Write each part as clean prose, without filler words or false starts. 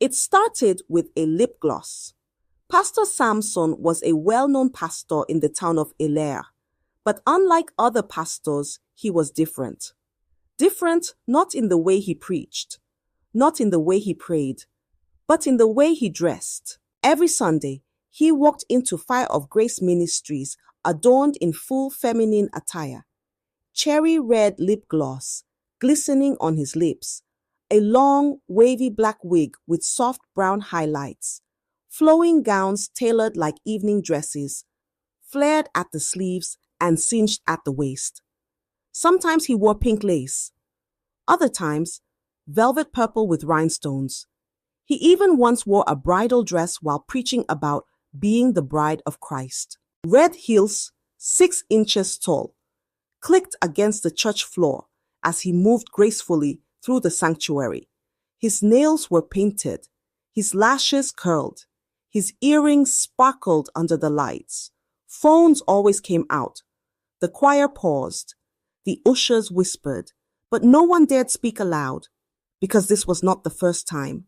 It started with a lip gloss. Pastor Samson was a well-known pastor in the town of Aair, but unlike other pastors, he was different. Different not in the way he preached, not in the way he prayed, but in the way he dressed. Every Sunday, he walked into Fire of Grace Ministries adorned in full feminine attire, cherry red lip gloss glistening on his lips, a long, wavy black wig with soft brown highlights, flowing gowns tailored like evening dresses, flared at the sleeves and cinched at the waist. Sometimes he wore pink lace. Other times, velvet purple with rhinestones. He even once wore a bridal dress while preaching about being the bride of Christ. Red heels, 6 inches tall, clicked against the church floor as he moved gracefully through the sanctuary. His nails were painted, his lashes curled, his earrings sparkled under the lights. Phones always came out. The choir paused. The ushers whispered, but no one dared speak aloud, because this was not the first time.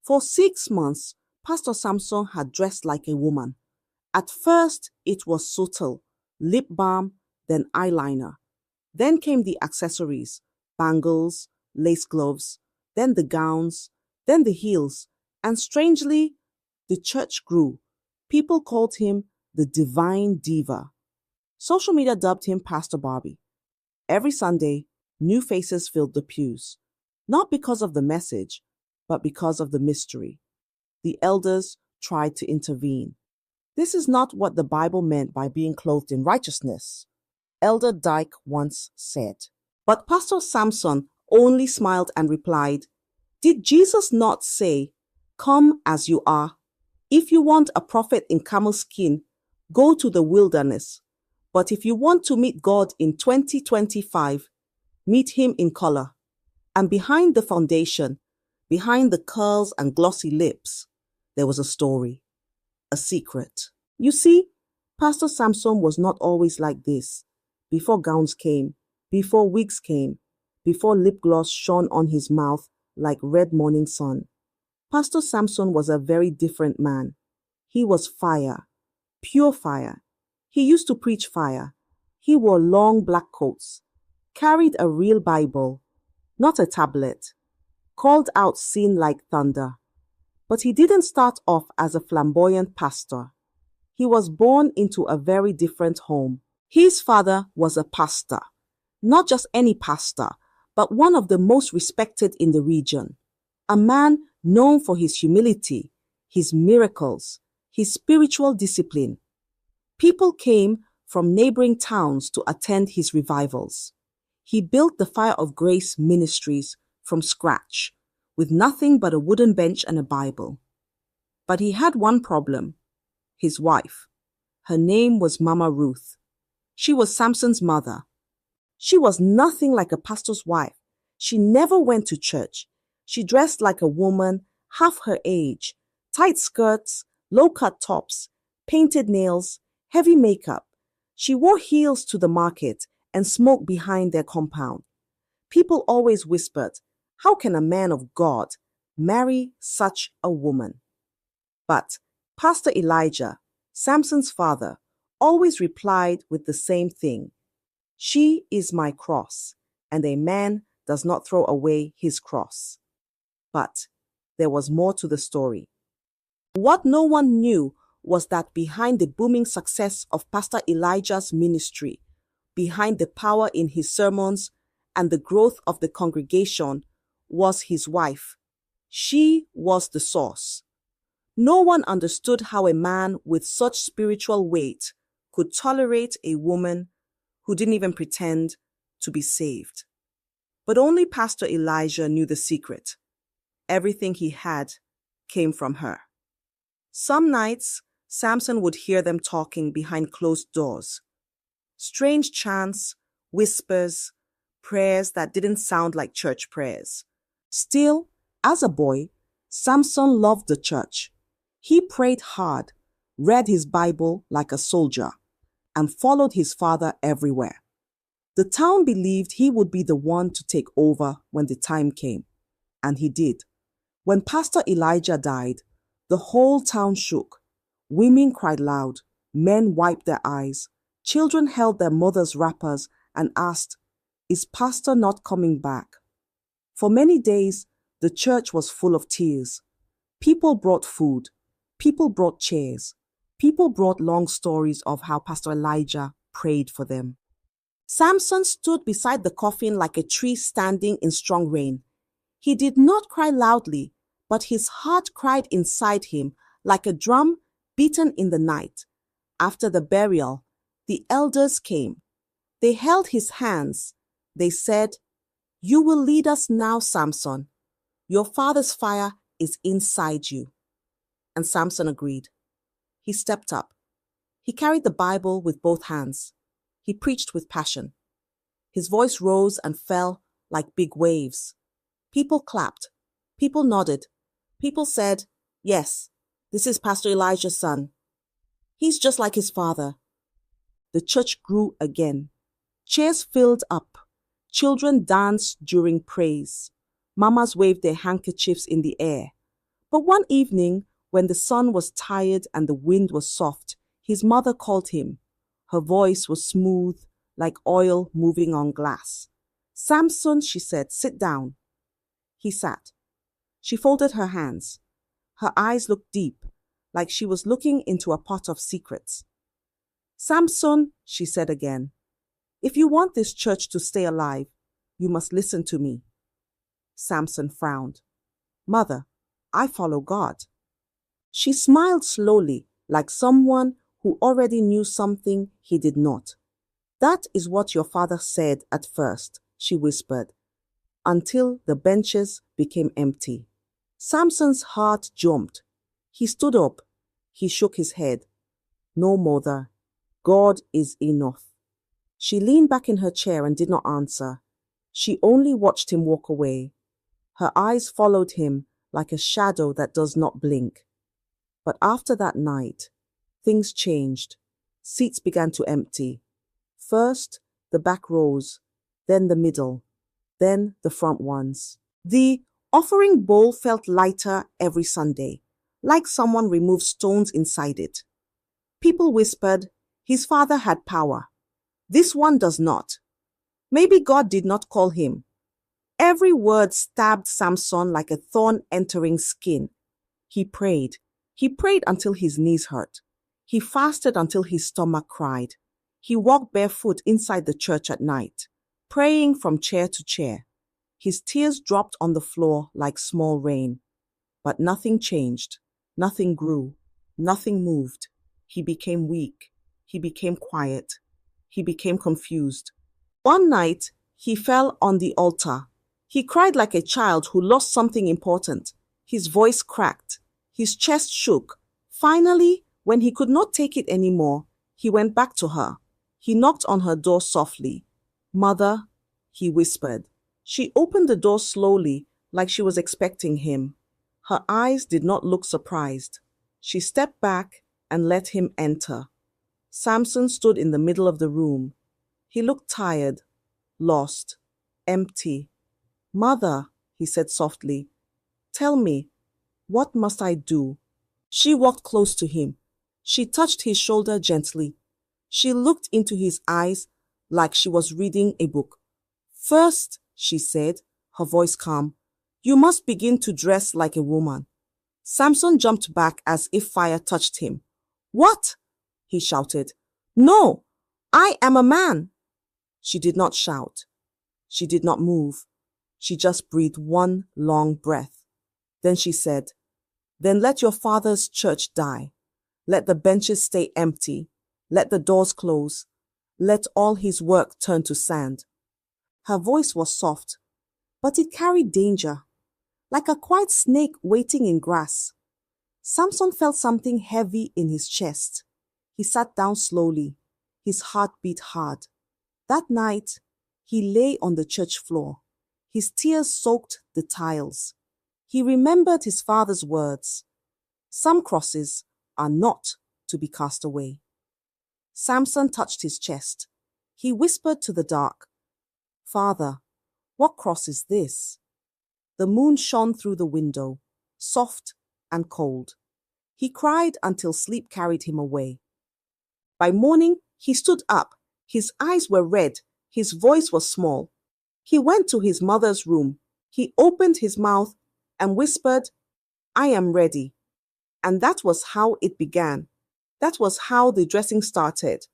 For 6 months, Pastor Samson had dressed like a woman. At first, it was subtle, lip balm, then eyeliner. Then came the accessories, bangles, lace gloves, then the gowns, then the heels, and strangely, the church grew. People called him the Divine Diva. Social media dubbed him Pastor Barbie. Every Sunday, new faces filled the pews, not because of the message, but because of the mystery. The elders tried to intervene. This is not what the Bible meant by being clothed in righteousness, Elder Dyke once said. But Pastor Samson only smiled and replied, "Did Jesus not say, 'Come as you are'? If you want a prophet in camel skin, go to the wilderness. But if you want to meet God in 2025, meet him in color." And behind the foundation, behind the curls and glossy lips, there was a story, a secret. You see, Pastor Samson was not always like this. Before gowns came, before wigs came, before lip gloss shone on his mouth like red morning sun, Pastor Samson was a very different man. He was fire, pure fire. He used to preach fire. He wore long black coats, carried a real Bible, not a tablet, called out sin like thunder. But he didn't start off as a flamboyant pastor. He was born into a very different home. His father was a pastor, not just any pastor, but one of the most respected in the region. A man known for his humility, his miracles, his spiritual discipline. People came from neighboring towns to attend his revivals. He built the Fire of Grace Ministries from scratch, with nothing but a wooden bench and a Bible. But he had one problem: his wife. Her name was Mama Ruth. She was Samson's mother. She was nothing like a pastor's wife. She never went to church. She dressed like a woman half her age, tight skirts, low-cut tops, painted nails, heavy makeup. She wore heels to the market and smoked behind their compound. People always whispered, "How can a man of God marry such a woman?" But Pastor Elijah, Samson's father, always replied with the same thing: "She is my cross, and a man does not throw away his cross." But there was more to the story. What no one knew was that behind the booming success of Pastor Elijah's ministry, behind the power in his sermons and the growth of the congregation, was his wife. She was the source. No one understood how a man with such spiritual weight could tolerate a woman who didn't even pretend to be saved. But only Pastor Elijah knew the secret. Everything he had came from her. Some nights, Samson would hear them talking behind closed doors. Strange chants, whispers, prayers that didn't sound like church prayers. Still, as a boy, Samson loved the church. He prayed hard, read his Bible like a soldier, and followed his father everywhere. The town believed he would be the one to take over when the time came, and he did. When Pastor Elijah died, the whole town shook. Women cried loud, men wiped their eyes, children held their mothers' wrappers and asked, "Is Pastor not coming back?" For many days, the church was full of tears. People brought food, people brought chairs, people brought long stories of how Pastor Elijah prayed for them. Samson stood beside the coffin like a tree standing in strong rain. He did not cry loudly, but his heart cried inside him like a drum beaten in the night. After the burial, the elders came. They held his hands. They said, "You will lead us now, Samson. Your father's fire is inside you." And Samson agreed. He stepped up. He carried the Bible with both hands. He preached with passion. His voice rose and fell like big waves. People clapped. People nodded. People said, "Yes, this is Pastor Elijah's son. He's just like his father." The church grew again. Chairs filled up. Children danced during praise. Mamas waved their handkerchiefs in the air. But one evening, when the sun was tired and the wind was soft, his mother called him. Her voice was smooth, like oil moving on glass. "Samson," she said, "sit down." He sat. She folded her hands. Her eyes looked deep, like she was looking into a pot of secrets. "Samson," she said again, "if you want this church to stay alive, you must listen to me." Samson frowned. "Mother, I follow God." She smiled slowly, like someone who already knew something he did not. "That is what your father said at first," she whispered, until the benches became empty. Samson's heart jumped. He stood up. He shook his head. "No, mother. God is enough." She leaned back in her chair and did not answer. She only watched him walk away. Her eyes followed him like a shadow that does not blink. But after that night, things changed. Seats began to empty. First, the back rows, then the middle, then the front ones. The offering bowl felt lighter every Sunday, like someone removed stones inside it. People whispered, "His father had power. This one does not. Maybe God did not call him." Every word stabbed Samson like a thorn entering skin. He prayed. He prayed until his knees hurt. He fasted until his stomach cried. He walked barefoot inside the church at night, praying from chair to chair. His tears dropped on the floor like small rain. But nothing changed. Nothing grew. Nothing moved. He became weak. He became quiet. He became confused. One night, he fell on the altar. He cried like a child who lost something important. His voice cracked. His chest shook. Finally, when he could not take it anymore, he went back to her. He knocked on her door softly. "Mother," he whispered. She opened the door slowly, like she was expecting him. Her eyes did not look surprised. She stepped back and let him enter. Samson stood in the middle of the room. He looked tired, lost, empty. "Mother," he said softly, "tell me, what must I do?" She walked close to him. She touched his shoulder gently. She looked into his eyes like she was reading a book. "First," she said, her voice calm, "you must begin to dress like a woman." Samson jumped back as if fire touched him. "What?" he shouted. "No, I am a man." She did not shout. She did not move. She just breathed one long breath. Then she said, "Then let your father's church die. Let the benches stay empty. Let the doors close. Let all his work turn to sand." Her voice was soft, but it carried danger, like a quiet snake waiting in grass. Samson felt something heavy in his chest. He sat down slowly. His heart beat hard. That night, he lay on the church floor. His tears soaked the tiles. He remembered his father's words. Some crosses are not to be cast away. Samson touched his chest. He whispered to the dark, "Father, what cross is this?" The moon shone through the window. soft and cold. He cried until sleep carried him away. By morning, he stood up. His eyes were red. His voice was small. He went to his mother's room. He opened his mouth and whispered, "I am ready." And that was how it began. That was how the dressing started.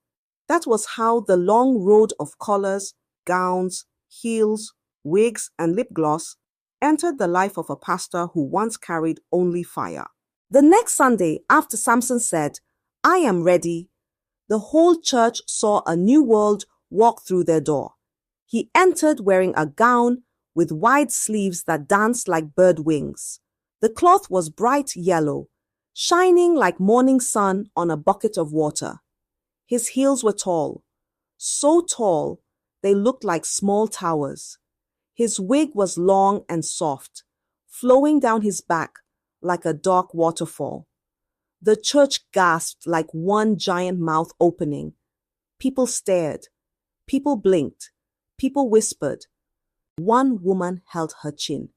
That was how the long road of collars, gowns, heels, wigs, and lip gloss entered the life of a pastor who once carried only fire. The next Sunday, after Samson said, "I am ready," the whole church saw a new world walk through their door. He entered wearing a gown with wide sleeves that danced like bird wings. The cloth was bright yellow, shining like morning sun on a bucket of water. His heels were tall, so tall they looked like small towers. His wig was long and soft, flowing down his back like a dark waterfall. The church gasped like one giant mouth opening. People stared. People blinked. People whispered. One woman held her chin.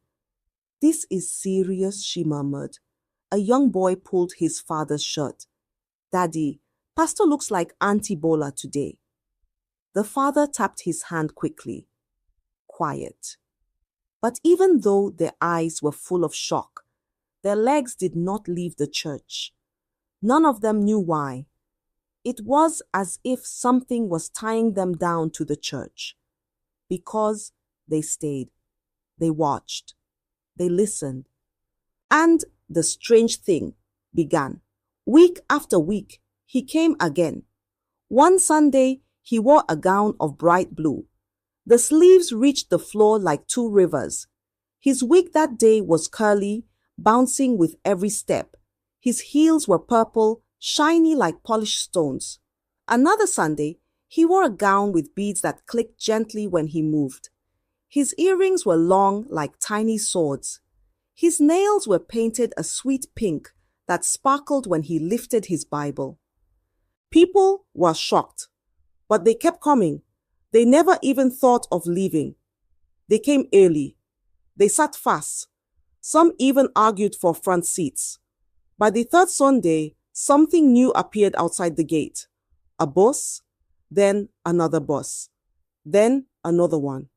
"This is serious," she murmured. A young boy pulled his father's shirt. "Daddy, Pastor looks like Auntie Bola today." The father tapped his hand quickly. Quiet. But even though their eyes were full of shock, their legs did not leave the church. None of them knew why. It was as if something was tying them down to the church. Because they stayed. They watched. They listened. And the strange thing began. Week after week, he came again. One Sunday, he wore a gown of bright blue. The sleeves reached the floor like two rivers. His wig that day was curly, bouncing with every step. His heels were purple, shiny like polished stones. Another Sunday, he wore a gown with beads that clicked gently when he moved. His earrings were long like tiny swords. His nails were painted a sweet pink that sparkled when he lifted his Bible. People were shocked, but they kept coming. They never even thought of leaving. They came early. They sat fast. Some even argued for front seats. By the third Sunday, something new appeared outside the gate. A bus, then another bus, then another one.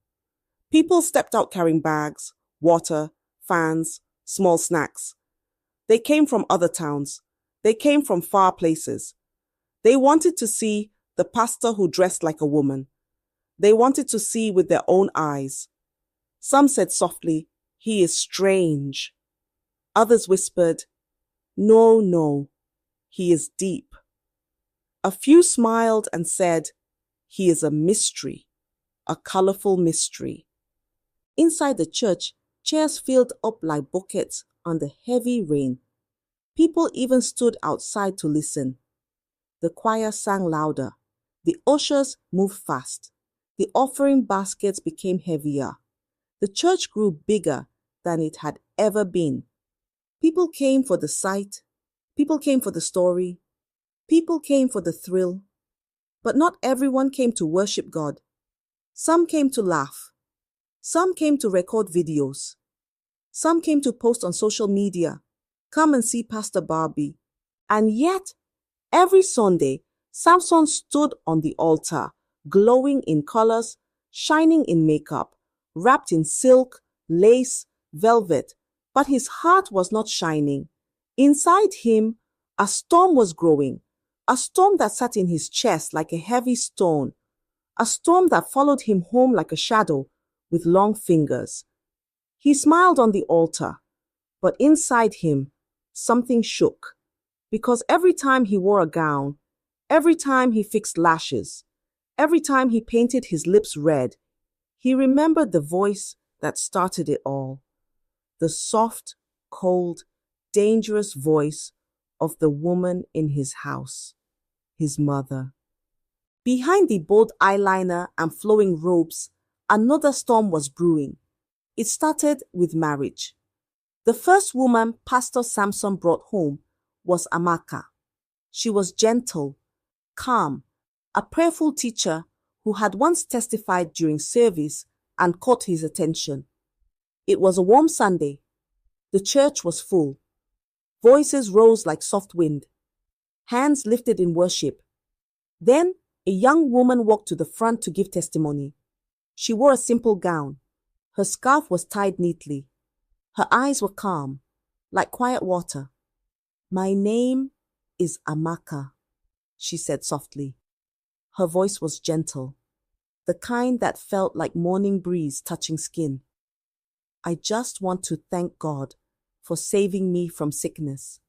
People stepped out carrying bags, water, fans, small snacks. They came from other towns. They came from far places. They wanted to see the pastor who dressed like a woman. They wanted to see with their own eyes. Some said softly, "He is strange." Others whispered, "No, no, he is deep." A few smiled and said, "He is a mystery, a colorful mystery." Inside the church, chairs filled up like buckets under heavy rain. People even stood outside to listen. The choir sang louder. The ushers moved fast. The offering baskets became heavier. The church grew bigger than it had ever been. People came for the sight. People came for the story. People came for the thrill. But not everyone came to worship God. Some came to laugh. Some came to record videos. Some came to post on social media. Come and see Pastor Barbie. And yet, every Sunday, Samson stood on the altar, glowing in colors, shining in makeup, wrapped in silk, lace, velvet. But his heart was not shining. Inside him, a storm was growing, a storm that sat in his chest like a heavy stone, a storm that followed him home like a shadow with long fingers. He smiled on the altar, but inside him, something shook. Because every time he wore a gown, every time he fixed lashes, every time he painted his lips red, he remembered the voice that started it all. The soft, cold, dangerous voice of the woman in his house, his mother. Behind the bold eyeliner and flowing robes, another storm was brewing. It started with marriage. The first woman Pastor Samson brought home was Amaka. She was gentle, calm, a prayerful teacher who had once testified during service and caught his attention. It was a warm Sunday. The church was full. Voices rose like soft wind. Hands lifted in worship. Then a young woman walked to the front to give testimony. She wore a simple gown. Her scarf was tied neatly. Her eyes were calm, like quiet water. "My name is Amaka," she said softly. Her voice was gentle, the kind that felt like morning breeze touching skin. "I just want to thank God for saving me from sickness."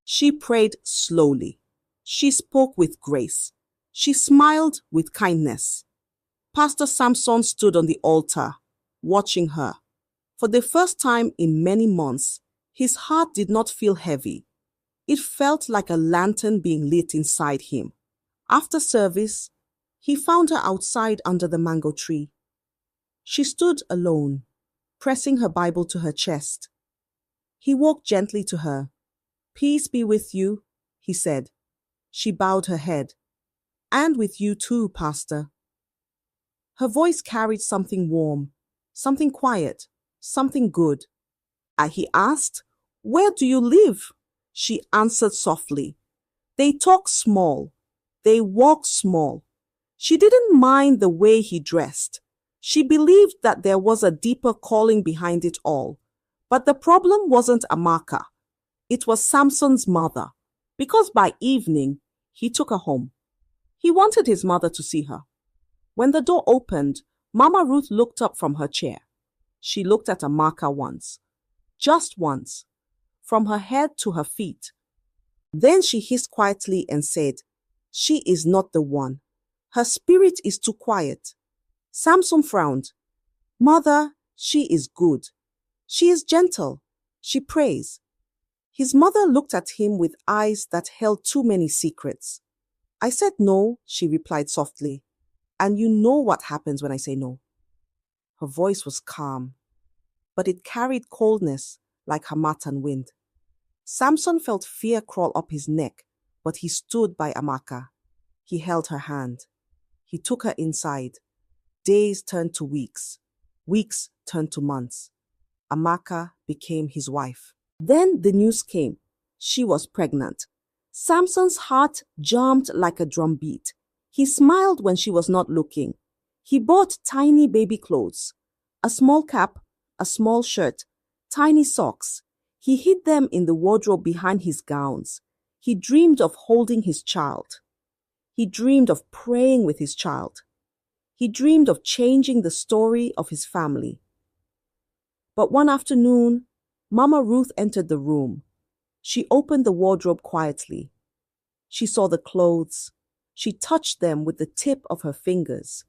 She prayed slowly. She spoke with grace. She smiled with kindness. Pastor Samson stood on the altar, watching her. For the first time in many months, his heart did not feel heavy. It felt like a lantern being lit inside him. After service, he found her outside under the mango tree. She stood alone, pressing her Bible to her chest. He walked gently to her. "Peace be with you," he said. She bowed her head. "And with you too, Pastor." Her voice carried something warm, something quiet, something good. He asked, "Where do you live?" She answered softly. They talked small. They walked small. She didn't mind the way he dressed. She believed that there was a deeper calling behind it all. But the problem wasn't Amaka. It was Samson's mother, because by evening, he took her home. He wanted his mother to see her. When the door opened, Mama Ruth looked up from her chair. She looked at Amaka once, just once, from her head to her feet. Then she hissed quietly and said, "She is not the one. Her spirit is too quiet." Samson frowned. "Mother, she is good. She is gentle. She prays." His mother looked at him with eyes that held too many secrets. "I said no," she replied softly. "And you know what happens when I say no." Her voice was calm, but it carried coldness like Hamatan wind. Samson felt fear crawl up his neck, but he stood by Amaka. He held her hand. He took her inside. Days turned to weeks. Weeks turned to months. Amaka became his wife. Then the news came. She was pregnant. Samson's heart jumped like a drumbeat. He smiled when she was not looking. He bought tiny baby clothes, a small cap, a small shirt, tiny socks. He hid them in the wardrobe behind his gowns. He dreamed of holding his child. He dreamed of praying with his child. He dreamed of changing the story of his family. But one afternoon, Mama Ruth entered the room. She opened the wardrobe quietly. She saw the clothes. She touched them with the tip of her fingers.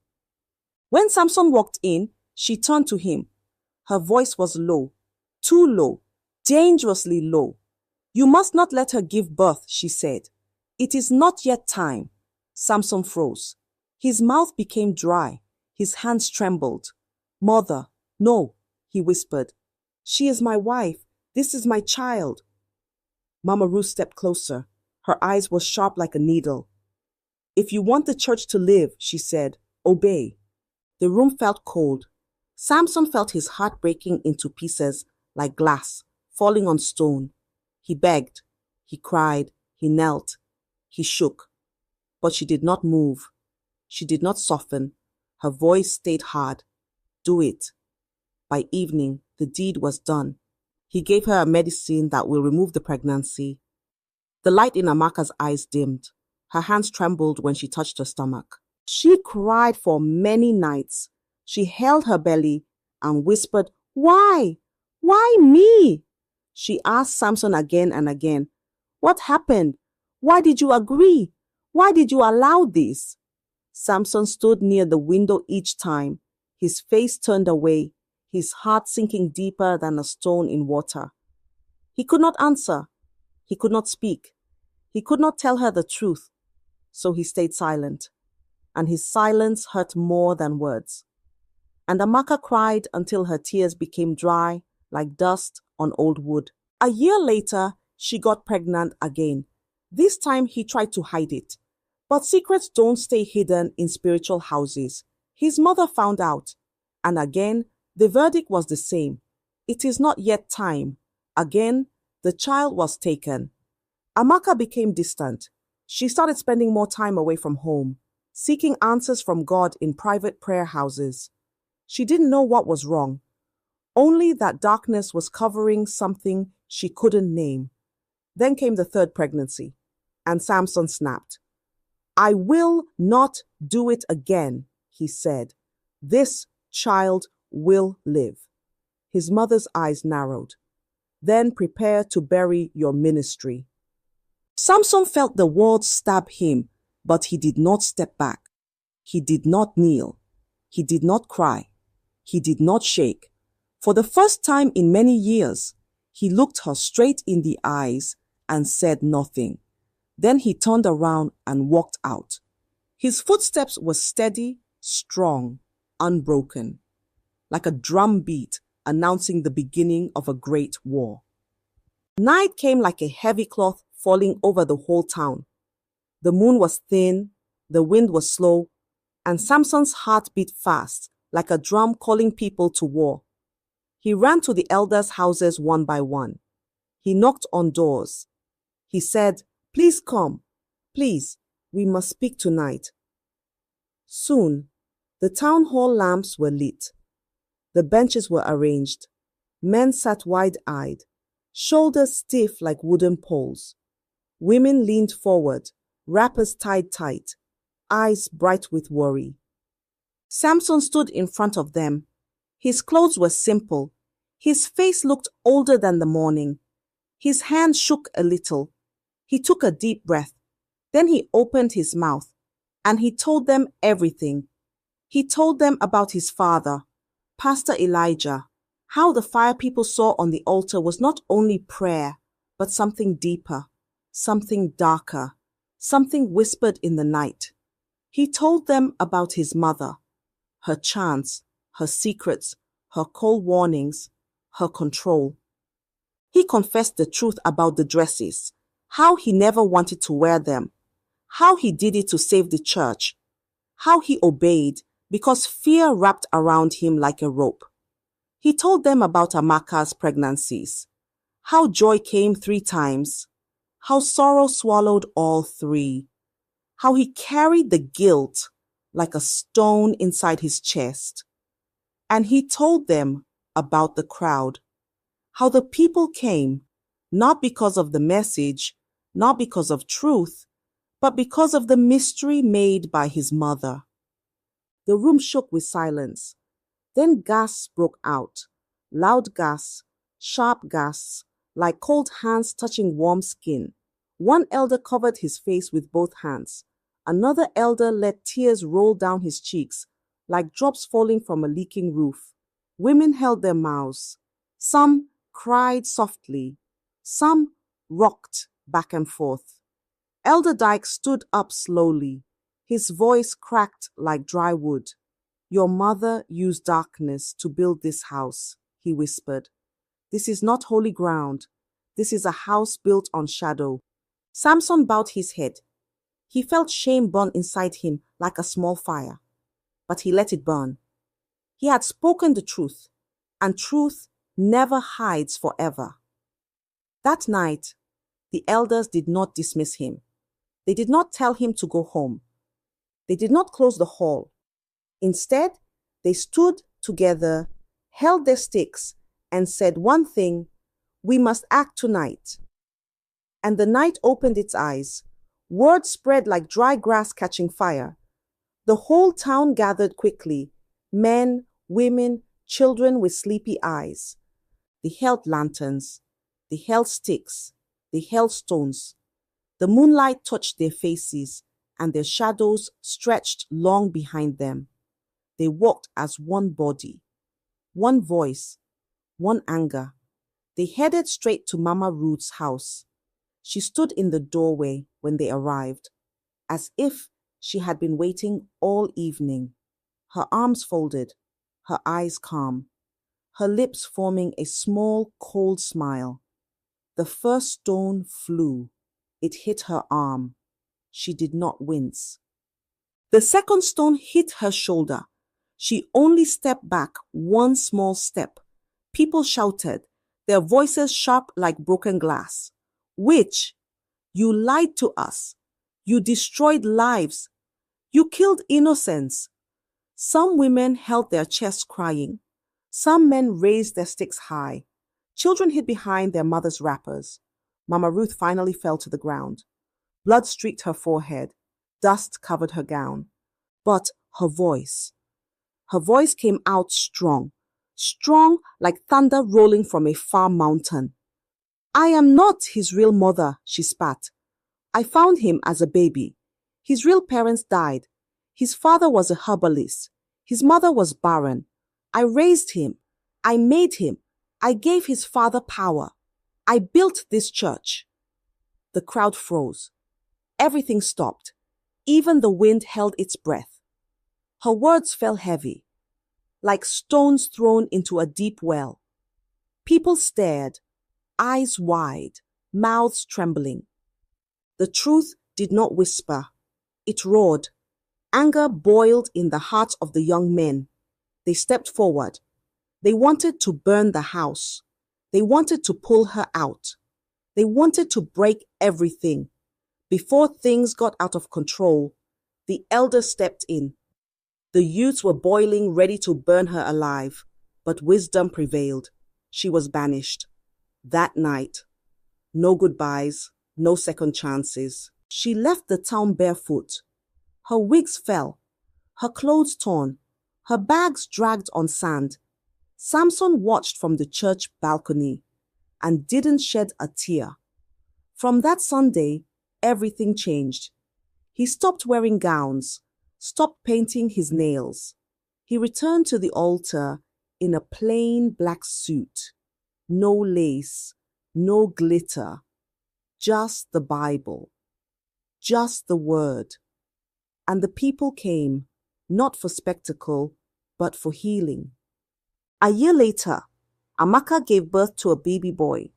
When Samson walked in, she turned to him. Her voice was low, too low, dangerously low. "You must not let her give birth," she said. "It is not yet time." Samson froze. His mouth became dry. His hands trembled. "Mother, no," he whispered. "She is my wife. This is my child." Mama Ruth stepped closer. Her eyes were sharp like a needle. "If you want the church to live," she said, "obey." The room felt cold. Samson felt his heart breaking into pieces like glass, falling on stone. He begged. He cried. He knelt. He shook. But she did not move. She did not soften. Her voice stayed hard. "Do it." By evening, the deed was done. He gave her a medicine that will remove the pregnancy. The light in Amaka's eyes dimmed. Her hands trembled when she touched her stomach. She cried for many nights. She held her belly and whispered, "Why? Why me?" She asked Samson again and again, "What happened? Why did you agree? Why did you allow this?" Samson stood near the window each time, his face turned away, his heart sinking deeper than a stone in water. He could not answer. He could not speak. He could not tell her the truth. So he stayed silent. And his silence hurt more than words. And Amaka cried until her tears became dry like dust on old wood. A year later, she got pregnant again. This time he tried to hide it. But secrets don't stay hidden in spiritual houses. His mother found out. And again, the verdict was the same. It is not yet time. Again, the child was taken. Amaka became distant. She started spending more time away from home, seeking answers from God in private prayer houses. She didn't know what was wrong, only that darkness was covering something she couldn't name. Then came the third pregnancy, and Samson snapped. "I will not do it again," he said. "This child will live." His mother's eyes narrowed. "Then prepare to bury your ministry." Samson felt the world stab him, but he did not step back. He did not kneel. He did not cry. He did not shake. For the first time in many years, he looked her straight in the eyes and said nothing. Then he turned around and walked out. His footsteps were steady, strong, unbroken, like a drum beat announcing the beginning of a great war. Night came like a heavy cloth falling over the whole town. The moon was thin, the wind was slow, and Samson's heart beat fast, like a drum calling people to war. He ran to the elders' houses one by one. He knocked on doors. He said, "Please come. Please, we must speak tonight." Soon, the town hall lamps were lit. The benches were arranged. Men sat wide-eyed, shoulders stiff like wooden poles. Women leaned forward, wrappers tied tight, eyes bright with worry. Samson stood in front of them. His clothes were simple. His face looked older than the morning. His hand shook a little. He took a deep breath. Then he opened his mouth, and he told them everything. He told them about his father, Pastor Elijah, how the fire people saw on the altar was not only prayer, but something deeper, something darker, something whispered in the night. He told them about his mother, her chants, her secrets, her cold warnings, her control. He confessed the truth about the dresses, how he never wanted to wear them, how he did it to save the church, how he obeyed because fear wrapped around him like a rope. He told them about Amaka's pregnancies, how joy came 3 times, how sorrow swallowed all 3, how he carried the guilt like a stone inside his chest. And he told them about the crowd, how the people came, not because of the message, not because of truth, but because of the mystery made by his mother. The room shook with silence. Then gasps broke out, loud gasps, sharp gasps, like cold hands touching warm skin. One elder covered his face with both hands. Another elder let tears roll down his cheeks, like drops falling from a leaking roof. Women held their mouths. Some cried softly. Some rocked back and forth. Elder Dyke stood up slowly. His voice cracked like dry wood. "Your mother used darkness to build this house," he whispered. "This is not holy ground. This is a house built on shadow." Samson bowed his head. He felt shame burn inside him like a small fire, but he let it burn. He had spoken the truth, and truth never hides forever. That night, the elders did not dismiss him. They did not tell him to go home. They did not close the hall. Instead, they stood together, held their sticks, and said one thing: "We must act tonight." And the night opened its eyes. Word spread like dry grass catching fire. The whole town gathered quickly, men, women, children with sleepy eyes. They held lanterns. They held sticks. They held stones. The moonlight touched their faces, and their shadows stretched long behind them. They walked as one body, one voice, one anger. They headed straight to Mama Ruth's house. She stood in the doorway when they arrived, as if she had been waiting all evening, her arms folded, her eyes calm, her lips forming a small, cold smile. The first stone flew. It hit her arm. She did not wince. The second stone hit her shoulder. She only stepped back one small step. People shouted. their voices sharp like broken glass. Witch, you lied to us. You destroyed lives. You killed innocents. Some women held their chests crying. Some men raised their sticks high. Children hid behind their mothers' wrappers. Mama Ruth finally fell to the ground. Blood streaked her forehead. Dust covered her gown. But her voice came out strong. Strong like thunder rolling from a far mountain. I am not his real mother, she spat. I found him as a baby. His real parents died. His father was a herbalist. His mother was barren. I raised him. I made him. I gave his father power. I built this church. The crowd froze. Everything stopped. Even the wind held its breath. Her words fell heavy, like stones thrown into a deep well. People stared, eyes wide, mouths trembling. The truth did not whisper. It roared. Anger boiled in the hearts of the young men. They stepped forward. They wanted to burn the house. They wanted to pull her out. They wanted to break everything. Before things got out of control, the elders stepped in. The youths were boiling, ready to burn her alive, but wisdom prevailed. She was banished. That night, no goodbyes, no second chances. She left the town barefoot. Her wigs fell, her clothes torn, her bags dragged on sand. Samson watched from the church balcony and didn't shed a tear. From that Sunday, everything changed. He stopped wearing gowns, stopped painting his nails. He returned to the altar in a plain black suit. No lace, no glitter, just the Bible, just the word. And the people came, not for spectacle, but for healing. A year later, Amaka gave birth to a baby boy.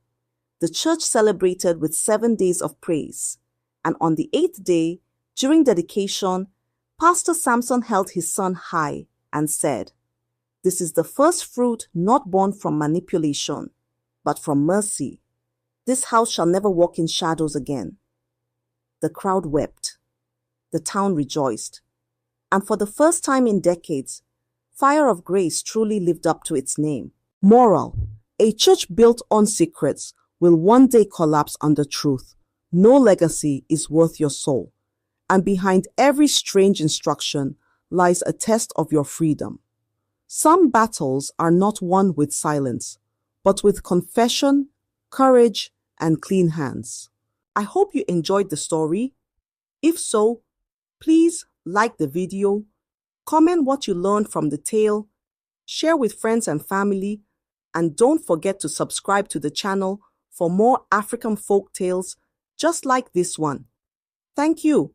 The church celebrated with 7 days of praise. And on the 8th day, during dedication, Pastor Samson held his son high and said, "This is the first fruit not born from manipulation, but from mercy. This house shall never walk in shadows again." The crowd wept. The town rejoiced. And for the first time in decades, Fire of Grace truly lived up to its name. Moral: a church built on secrets will one day collapse under truth. No legacy is worth your soul. And behind every strange instruction lies a test of your freedom. Some battles are not won with silence, but with confession, courage, and clean hands. I hope you enjoyed the story. If so, please like the video, comment what you learned from the tale, share with friends and family, and don't forget to subscribe to the channel for more African folk tales just like this one. Thank you.